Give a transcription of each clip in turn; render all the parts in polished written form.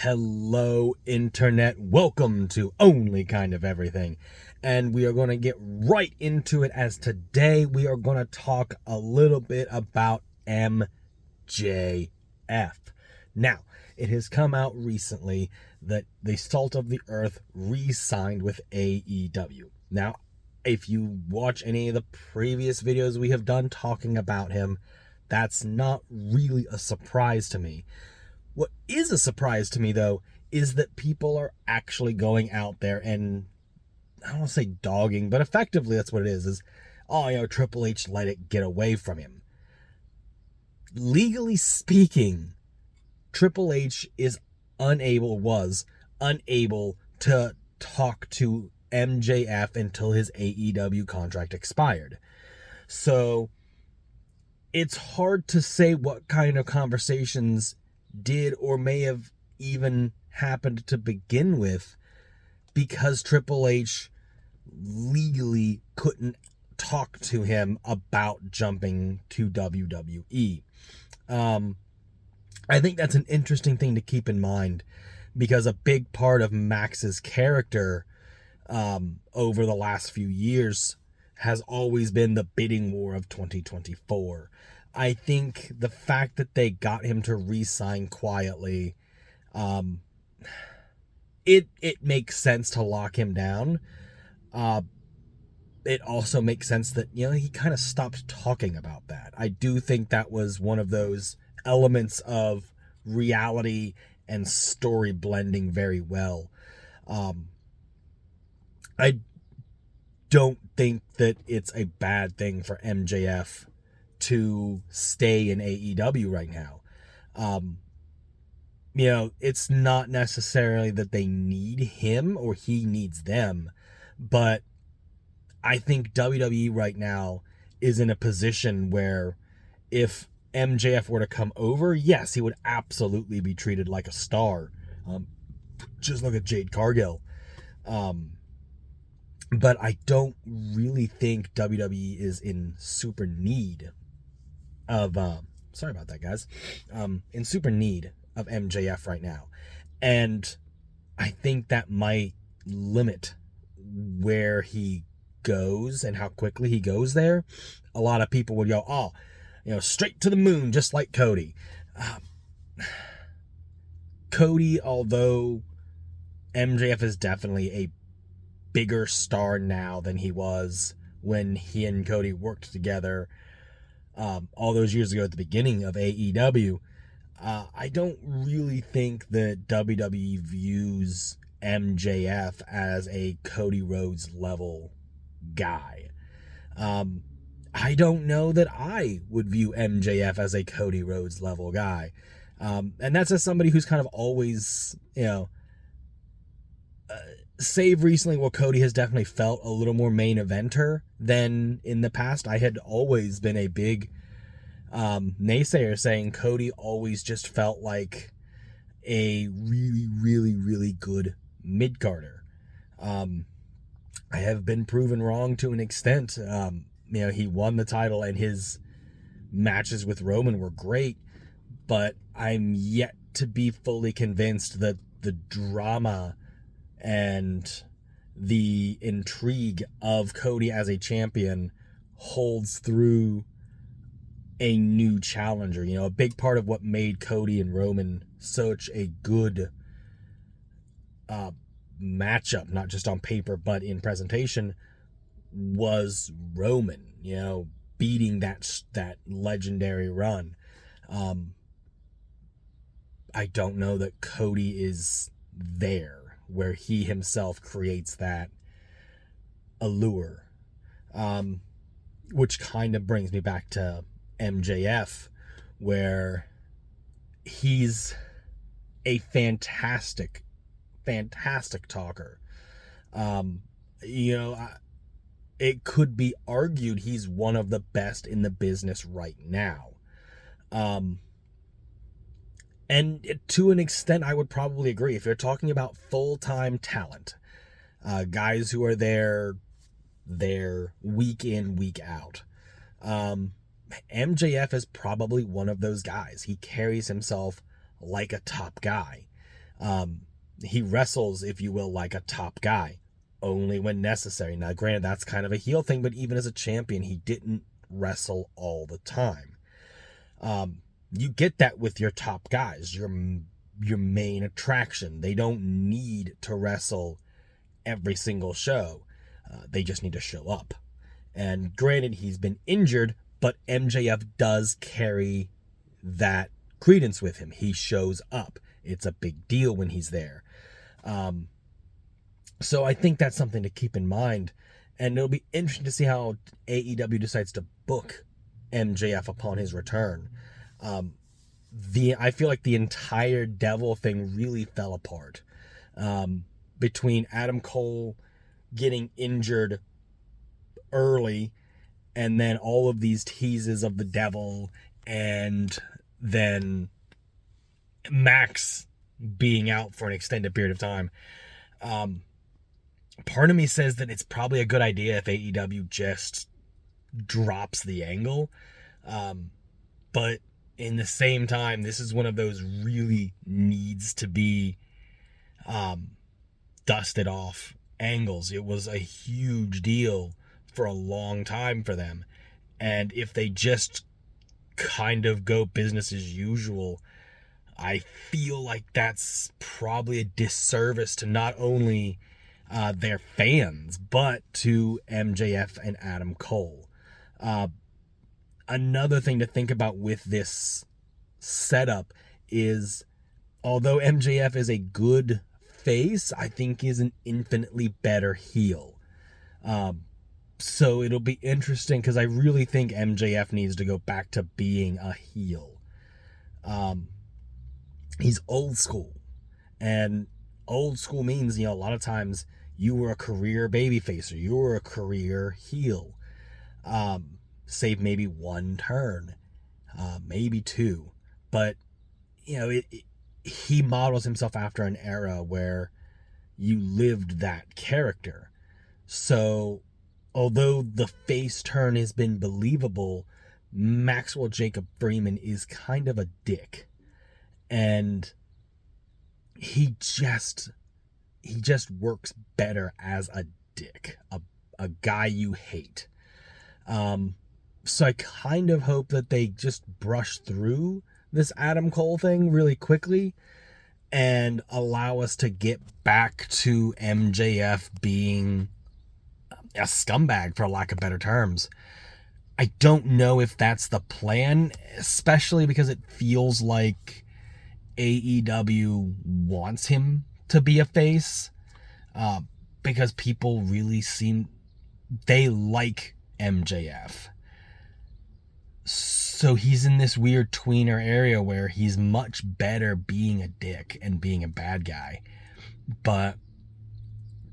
Hello, Internet. Welcome to Only Kind of Everything. And we are going to get right into it, as today we are going to talk a little bit about MJF. Now, it has come out recently that the Salt of the Earth re-signed with AEW. Now, if you watch any of the previous videos we have done talking about him, that's not really a surprise to me. What is a surprise to me, though, is that people are actually going out there and, I don't want to say dogging, but effectively that's what it is, Triple H let it get away from him. Legally speaking, Triple H was unable to talk to MJF until his AEW contract expired. So it's hard to say what kind of conversations did or may have even happened to begin with, because Triple H legally couldn't talk to him about jumping to WWE. I think that's an interesting thing to keep in mind, because a big part of Max's character over the last few years has always been the bidding war of 2024. I think the fact that they got him to re-sign quietly, it makes sense to lock him down. It also makes sense that, he kind of stopped talking about that. I do think that was one of those elements of reality and story blending very well. I don't think that it's a bad thing for MJF to stay in AEW right now. It's not necessarily that they need him or he needs them, but I think WWE right now is in a position where if MJF were to come over, yes, he would absolutely be treated like a star. Just look at Jade Cargill. But I don't really think WWE is in super need of sorry about that, guys. In super need of MJF right now. And I think that might limit where he goes and how quickly he goes there. A lot of people would go, straight to the moon, just like Cody. Cody, although MJF is definitely a bigger star now than he was when he and Cody worked together all those years ago at the beginning of AEW, I don't really think that WWE views MJF as a Cody Rhodes level guy. I don't know that I would view MJF as a Cody Rhodes level guy. And that's as somebody who's kind of always, save recently, well, Cody has definitely felt a little more main eventer than in the past. I had always been a big naysayer, saying Cody always just felt like a really, really, really good mid-carder. I have been proven wrong to an extent. He won the title and his matches with Roman were great, but I'm yet to be fully convinced that the drama and the intrigue of Cody as a champion holds through a new challenger. A big part of what made Cody and Roman such a good matchup, not just on paper but in presentation, was Roman, beating that legendary run. I don't know that Cody is there where he himself creates that allure, which kind of brings me back to MJF, where he's a fantastic talker. It could be argued he's one of the best in the business right now. And to an extent, I would probably agree. If you're talking about full-time talent, guys who are there week in, week out, MJF is probably one of those guys. He carries himself like a top guy. He wrestles, if you will, like a top guy, only when necessary. Now, granted, that's kind of a heel thing, but even as a champion, he didn't wrestle all the time. You get that with your top guys, your main attraction. They don't need to wrestle every single show. They just need to show up. And granted, he's been injured, but MJF does carry that credence with him. He shows up. It's a big deal when he's there. So I think that's something to keep in mind. And it'll be interesting to see how AEW decides to book MJF upon his return. I feel like the entire Devil thing really fell apart. Between Adam Cole getting injured early and then all of these teases of the Devil and then Max being out for an extended period of time. Part of me says that it's probably a good idea if AEW just drops the angle. But in the same time, this is one of those really needs to be dusted off angles. It was a huge deal for a long time for them. And if they just kind of go business as usual, I feel like that's probably a disservice to not only their fans, but to MJF and Adam Cole. Another thing to think about with this setup is, although MJF is a good face, I think is an infinitely better heel. So it'll be interesting because I really think MJF needs to go back to being a heel. He's old school, and old school means, a lot of times you were a career babyface or you were a career heel. Save maybe one turn, maybe two, but he models himself after an era where you lived that character. So although the face turn has been believable, Maxwell Jacob Freeman is kind of a dick. And he just works better as a dick, a guy you hate. So I kind of hope that they just brush through this Adam Cole thing really quickly and allow us to get back to MJF being a scumbag, for lack of better terms. I don't know if that's the plan, especially because it feels like AEW wants him to be a face, because people really they like MJF. So he's in this weird tweener area where he's much better being a dick and being a bad guy, but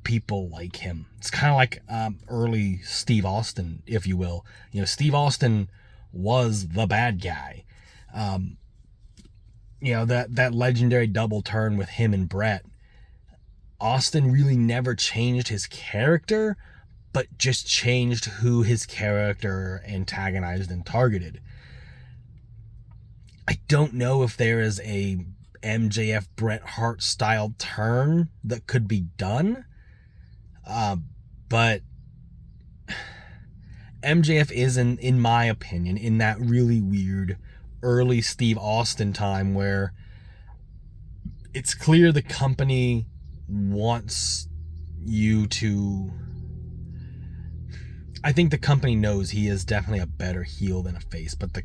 people like him. It's kind of like early Steve Austin, if you will. Steve Austin was the bad guy. That legendary double turn with him and Brett. Austin really never changed his character, but just changed who his character antagonized and targeted. I don't know if there is a MJF Bret Hart style turn that could be done, but MJF is, in my opinion, in that really weird early Steve Austin time where it's clear the company wants you to... I think the company knows he is definitely a better heel than a face, but the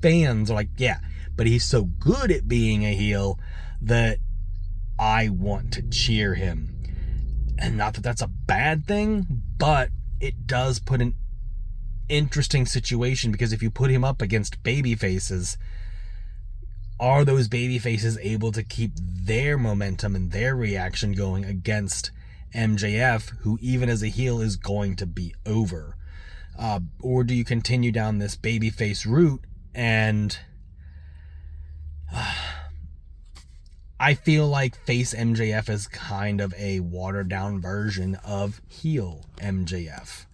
fans are like, yeah, but he's so good at being a heel that I want to cheer him. And not that that's a bad thing, but it does put an interesting situation, because if you put him up against baby faces, are those baby faces able to keep their momentum and their reaction going against MJF, who even as a heel is going to be over? Or do you continue down this babyface route? And I feel like face MJF is kind of a watered down version of heel MJF.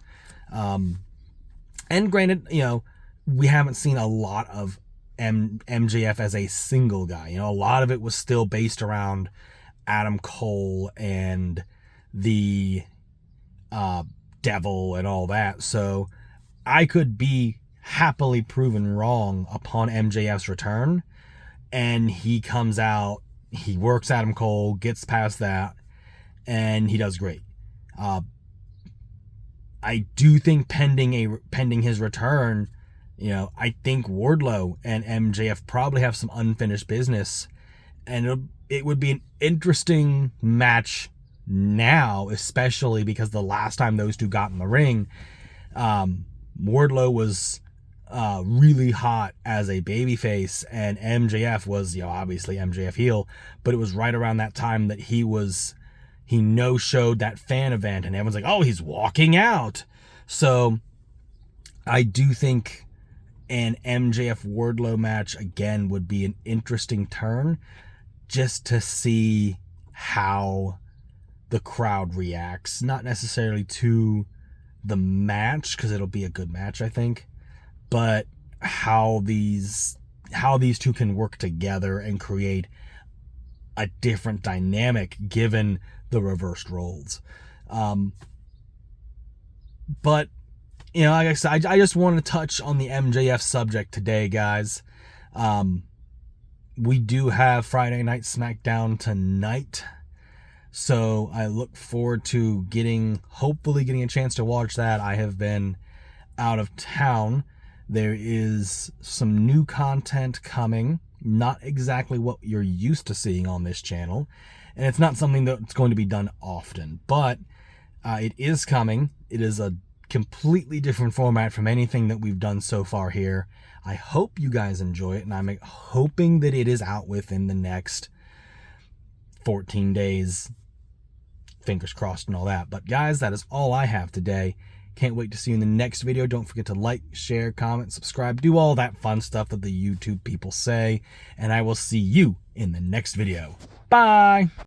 And granted, we haven't seen a lot of MJF as a single guy. A lot of it was still based around Adam Cole and the Devil and all that. So I could be happily proven wrong upon MJF's return, and he comes out, he works Adam Cole, gets past that, and he does great. I do think pending his return, I think Wardlow and MJF probably have some unfinished business, and it would be an interesting match now, especially because the last time those two got in the ring, Wardlow was really hot as a babyface, and MJF was, obviously MJF heel, but it was right around that time that he no-showed that fan event, and everyone's like, oh, he's walking out. So I do think an MJF Wardlow match again would be an interesting turn, just to see how the crowd reacts, not necessarily to the match, because it'll be a good match, I think, but how these two can work together and create a different dynamic given the reversed roles. But like I said, I just want to touch on the MJF subject today, guys. We do have Friday Night SmackDown tonight, so I look forward to hopefully getting a chance to watch that. I have been out of town. There is some new content coming, not exactly what you're used to seeing on this channel, and it's not something that's going to be done often, but it is coming. It is a completely different format from anything that we've done so far here. I hope you guys enjoy it, and I'm hoping that it is out within the next 14 days. Fingers crossed and all that. But guys, that is all I have today. Can't wait to see you in the next video. Don't forget to like, share, comment, subscribe, do all that fun stuff that the YouTube people say, and I will see you in the next video. Bye!